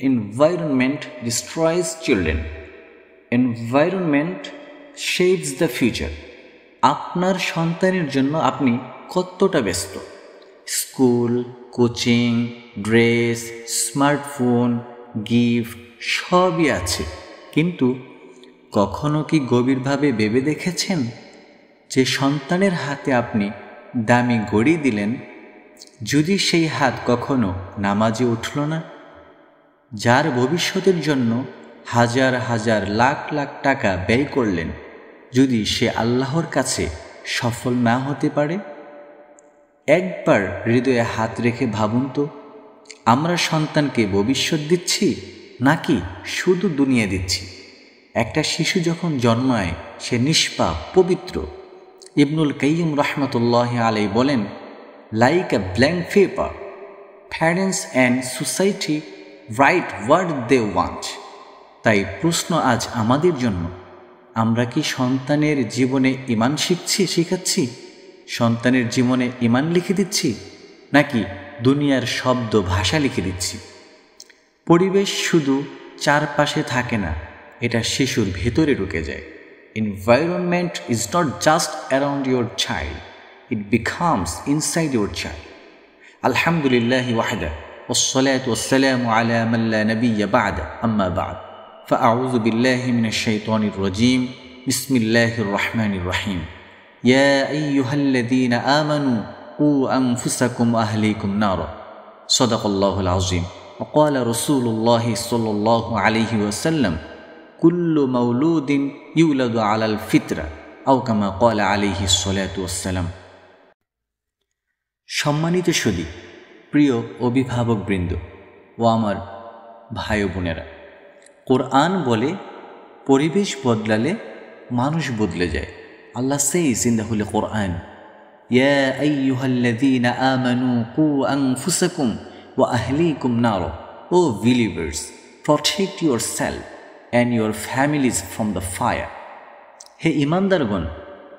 Environment destroys children. Environment shapes the future. আপনার সন্তানের জন্য আপনি কতটা ব্যস্ত? School, coaching, dress, smartphone, gift সবই আছে, কিন্তু কখনো কি গভীরভাবে ভেবে দেখেছেন যে সন্তানের হাতে আপনি দামি ঘড়ি দিলেন, যদি সেই হাত কখনো নামাজে উঠল না? যার ভবিষ্যতের জন্য হাজার হাজার লাখ লাখ টাকা ব্যয় করলেন, যদি সে আল্লাহর কাছে সফল না হতে পারে? একবার হৃদয়ে হাত রেখে ভাবুন তো, আমরা সন্তানকে ভবিষ্যৎ দিচ্ছি নাকি শুধু দুনিয়া দিচ্ছি? একটা শিশু যখন জন্মায় সে নিষ্পাপ, পবিত্র। ইবনুল কাইয়িম রাহমাতুল্লাহি আলাইহি বলেন, like a blank paper, parents and society write what they want. তাই প্রশ্ন আজ আমাদের জন্য, আমরা কি সন্তানের জীবনে ঈমান শিখাচ্ছি, সন্তানের জীবনে ঈমান লিখে দিচ্ছি, নাকি দুনিয়ার শব্দ ভাষা লিখে দিচ্ছি? পরিবেশ শুধু চারপাশে থাকে না, এটা শিশুর ভেতরে ঢুকে যায়। Environment is not just around your child, it becomes inside your child. Alhamdulillahi wahda, wassalatu wassalamu ala man la nabiyya ba'da, amma ba'd. فأعوذ بالله من الشيطان الرجيم. بسم الله الرحمن الرحيم. يا أيها الذين آمنوا قوا أنفسكم وأهليكم نارا. صدق الله العظيم. وقال رسول الله صلى الله عليه وسلم كل مولود يولد على الفطرة أو كما قال عليه الصلاة والسلام. সম্মানিত সুধী, প্রিয় অভিভাবকবৃন্দ ও আমার ভাই বোনেরা, কোরআন বলে পরিবেশ বদলালে মানুষ বদলে যায়। আল্লাহ says in the Holy Quran, يا أيها الذين آمنوا قوا أنفسكم وأهليكم نارا. O believers, protect yourself and your families from the fire. হে ঈমানদারগণ,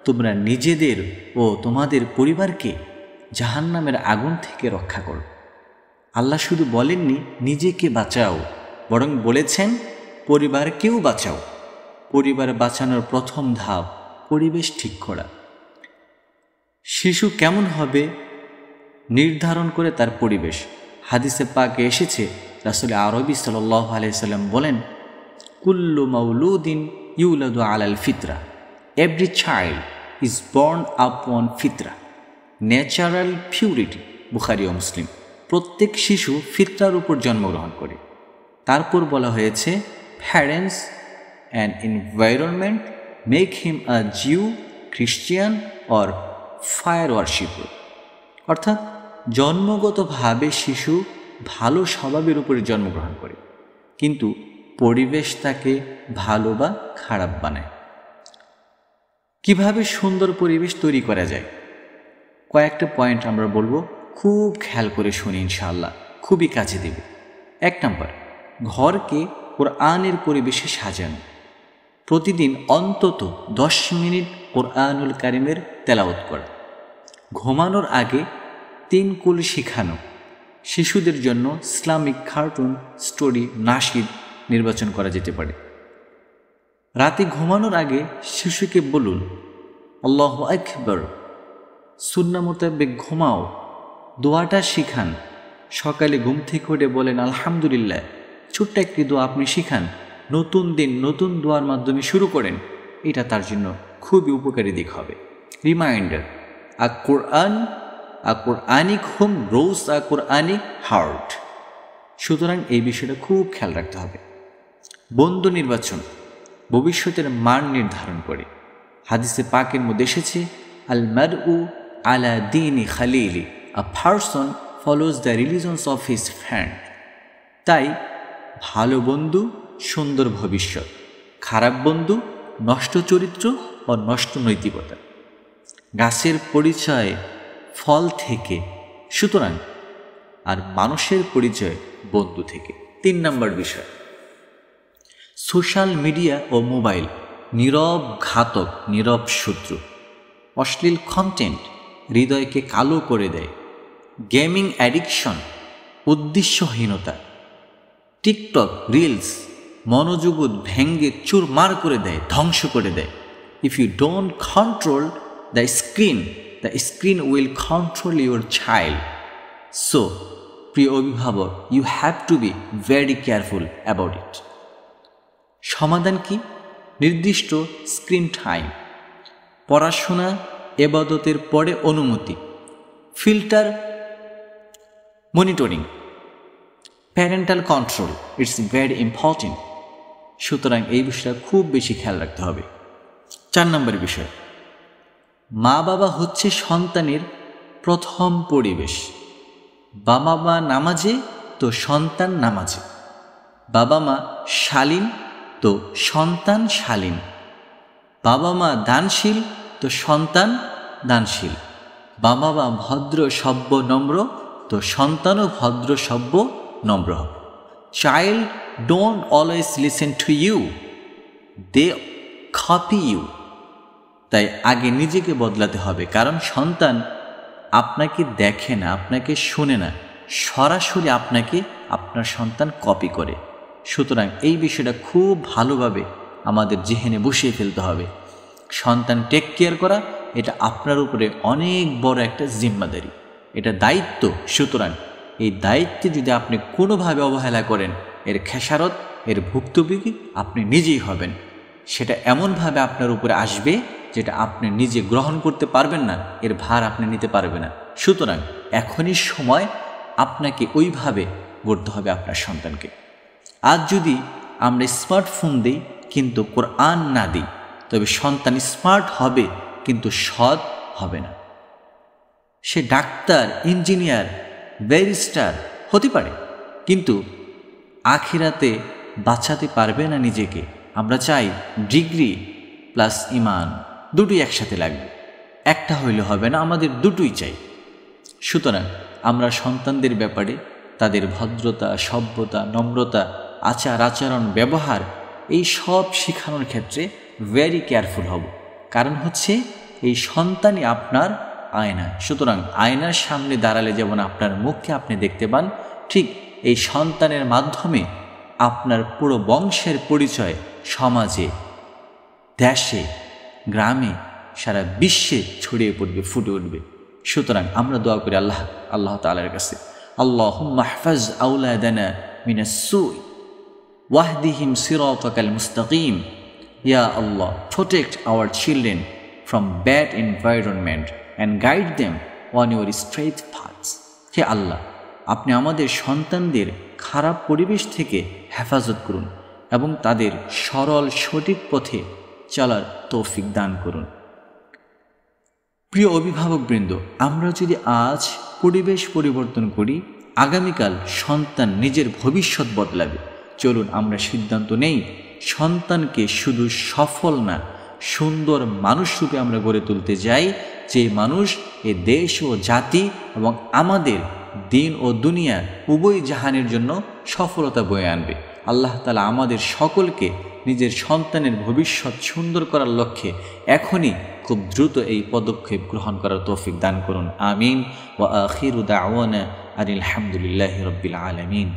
তোমরা নিজেদের ও তোমাদের পরিবারকে জাহান্নামের আগুন থেকে রক্ষা করো। আল্লাহ শুধু বলেননি নিজেকে বাঁচাও, বরং বলেছেন পরিবারকেও বাঁচাও। পরিবার বাঁচানোর প্রথম ধাপ পরিবেশ ঠিক করা। শিশু কেমন হবে নির্ধারণ করে তার পরিবেশ। হাদিসে পাকে এসেছে, রাসূল আরবি সাল্লাল্লাহু আলাইহি সাল্লাম বলেন, কুল্লু মাউলুদিন ইউলাদু আলাল ফিতরা. Every child is born upon ফিতরা, ন্যাচারাল পিউরিটি। বুখারী ও মুসলিম। প্রত্যেক শিশু ফিতরার উপর জন্মগ্রহণ করে। তারপর বলা হয়েছে, parents and environment make him a Jew, Christian or fire worshipper. অর্থাৎ জন্মগতভাবে শিশু ভালো স্বভাবের উপরে জন্মগ্রহণ করে, কিন্তু পরিবেশ তাকে ভালো বা খারাপ বানায়। কিভাবে সুন্দর পরিবেশ তৈরি করা যায়, কয়েকটা পয়েন্ট আমরা বলবো, খুব খেয়াল করে শুনি, ইনশাআল্লাহ খুবই কাজে দেবে। 1 নম্বর, ঘরকে কোরআনের পরিবেশে সাজানো। প্রতিদিন অন্তত 10 মিনিট কোরআনুল কারিমের তেলাওয়াত করা। ঘুমানোর আগে 3 কুল শেখানো। শিশুদের জন্য ইসলামিক কার্টুন, স্টোরি, নাশিদ নির্বাচন করা যেতে পারে। রাতে ঘুমানোর আগে শিশুকে বলুন আল্লাহু আকবার, সুন্নাহ মোতাবেক ঘুমাও, দোয়াটা শিখান। সকালে ঘুম থেকে উঠে বলেন আলহামদুলিল্লাহ। ছোট্ট একটি দোয়া আপনি শিখান, নতুন দিন নতুন দোয়ার মাধ্যমে শুরু করেন, এটা তার জন্য খুবই উপকারী দিক হবে। রিমাইন্ডার, আ কোরআনিক হোম গ্রোস আ কোরআনিক হার্ট। সুতরাং এই বিষয়টা খুব খেয়াল রাখতে হবে। বন্ধু নির্বাচন ভবিষ্যতের মান নির্ধারণ করে। হাদিসে পাকের মধ্যে এসেছে, আল মারউ আলা দীনি খালিলি, a person follows the religions of his friend. তাই ভালো বন্ধু সুন্দর ভবিষ্যৎ, খারাপ বন্ধু নষ্ট চরিত্র ও নষ্ট নৈতিকতা। গাছের পরিচয় ফল থেকে, সুতরাং আর মানুষের পরিচয় বন্ধু থেকে। 3 নম্বর বিষয়, সোশ্যাল মিডিয়া ও মোবাইল নীরব ঘাতক, নীরব শত্রু। অশ্লীল কন্টেন্ট হৃদয়কে কালো করে দেয়। গেমিং অ্যাডিকশন, উদ্দেশ্যহীনতা। টিকটক রিলস মনোযোগ ভেঙ্গে চুরমার করে দেয়, ধ্বংস করে দেয়। If you don't control the screen will control your child. So প্রিয় অভিভাবক, you have to be very careful about it. সমাধান কি? নির্দিষ্ট স্ক্রিন টাইম, পড়াশোনা ইবাদতের পরে অনুমতি, filter monitoring, parental control, it's very important. সুতরাং এই বিষয়টা খুব বেশি খেয়াল রাখতে হবে। 4 নম্বর বিষয়, মা বাবা হচ্ছে সন্তানের প্রথম পরিবেশ। বাবা মা নামাজে তো সন্তান নামাজে, বাবা মা শালীন তো সন্তান শালীন, বাবা মা দানশীল তো সন্তান দানশীল, বাবা মা ভদ্র সভ্য নম্র তো সন্তানও ভদ্র সভ্য নম্র হবে। Child don't always listen to you, they copy you. তাই আগে নিজেকে বদলাতে হবে, কারণ সন্তান আপনাকে দেখে না, আপনাকে শুনে না, সরাসরি আপনাকে আপনার সন্তান কপি করে। সুতরাং এই বিষয়টা খুব ভালোভাবে আমাদের জেহেনে বসিয়ে ফেলতে হবে। সন্তান টেক কেয়ার করা এটা আপনার উপরে অনেক বড় একটা জিম্মাদারি, এটা দায়িত্ব। সুতরাং এই দায়িত্বে যদি আপনি কোনোভাবে অবহেলা করেন, এর খেসারত, এর ভুক্তভোগী আপনি নিজেই হবেন। সেটা এমনভাবে আপনার উপরে আসবে যেটা আপনি নিজে গ্রহণ করতে পারবেন না, এর ভার আপনি নিতে পারবেন না। সুতরাং এখনই সময় আপনাকে ওইভাবে গড়তে হবে আপনার সন্তানকে। আজ যদি আমরা স্মার্টফোন দিই কিন্তু কোরআন না দিই, তবে সন্তান স্মার্ট হবে কিন্তু সৎ হবে না। সে ডাক্তার, ইঞ্জিনিয়ার, ব্যারিস্টার হতে পারে, কিন্তু আখিরাতে বাঁচাতে পারবে না নিজেকে। আমরা চাই ডিগ্রি প্লাস ইমান দুটোই একসাথে লাগবে, একটা হইলে হবে না, আমাদের দুটোই চাই। সুতরাং আমরা সন্তানদের ব্যাপারে তাদের ভদ্রতা, সভ্যতা, নম্রতা, আচার আচরণ, ব্যবহার এই সব শেখানোর ক্ষেত্রে ভেরি কেয়ারফুল হব। কারণ হচ্ছে এই সন্তানই আপনার আয়না। সুতরাং আয়নার সামনে দাঁড়ালে যেমন আপনার মুখকে আপনি দেখতে পান, ঠিক এই সন্তানের মাধ্যমে আপনার পুরো বংশের পরিচয় সমাজে, দেশে, গ্রামে, সারা বিশ্বে ছড়িয়ে পড়বে, ফুটে উঠবে। সুতরাং আমরা দোয়া করি আল্লাহ তাআলার কাছে, আল্লাহুম্মা ইহফাজ আওলাদানা মিনাস সুই ওয়াহদিহিম সিরাতাকাল মুস্তাকিম। ইয়া আল্লাহ, protect our children from bad environment and guide them on your straight paths. হে আল্লাহ, আপনি আমাদের সন্তানদের খারাপ পরিবেশ থেকে হেফাজত করুন এবং তাদের সরল সঠিক পথে চলার তৌফিক দান করুন। প্রিয় অভিভাবকবৃন্দ, আমরা যদি আজ পরিবেশ পরিবর্তন করি, আগামীকাল সন্তান নিজের ভবিষ্যৎ বদলাবে। চলুন আমরা সিদ্ধান্ত নেই সন্তানকে শুধু সফল না, সুন্দর মানুষ রূপে আমরা গড়ে তুলতে যাই, যে মানুষ এ দেশ ও জাতি এবং আমাদের দিন ও দুনিয়া উভয় জাহানের জন্য সফলতা বয়ে আনবে। আল্লাহ তাআলা আমাদের সকলকে নিজের সন্তানের ভবিষ্যৎ সুন্দর করার লক্ষ্যে এখনই খুব দ্রুত এই পদক্ষেপ গ্রহণ করার তৌফিক দান করুন। আমিন। ওয়া আখিরু দাওয়ানা আনিল হামদুলিল্লাহি রাব্বিল আলামিন।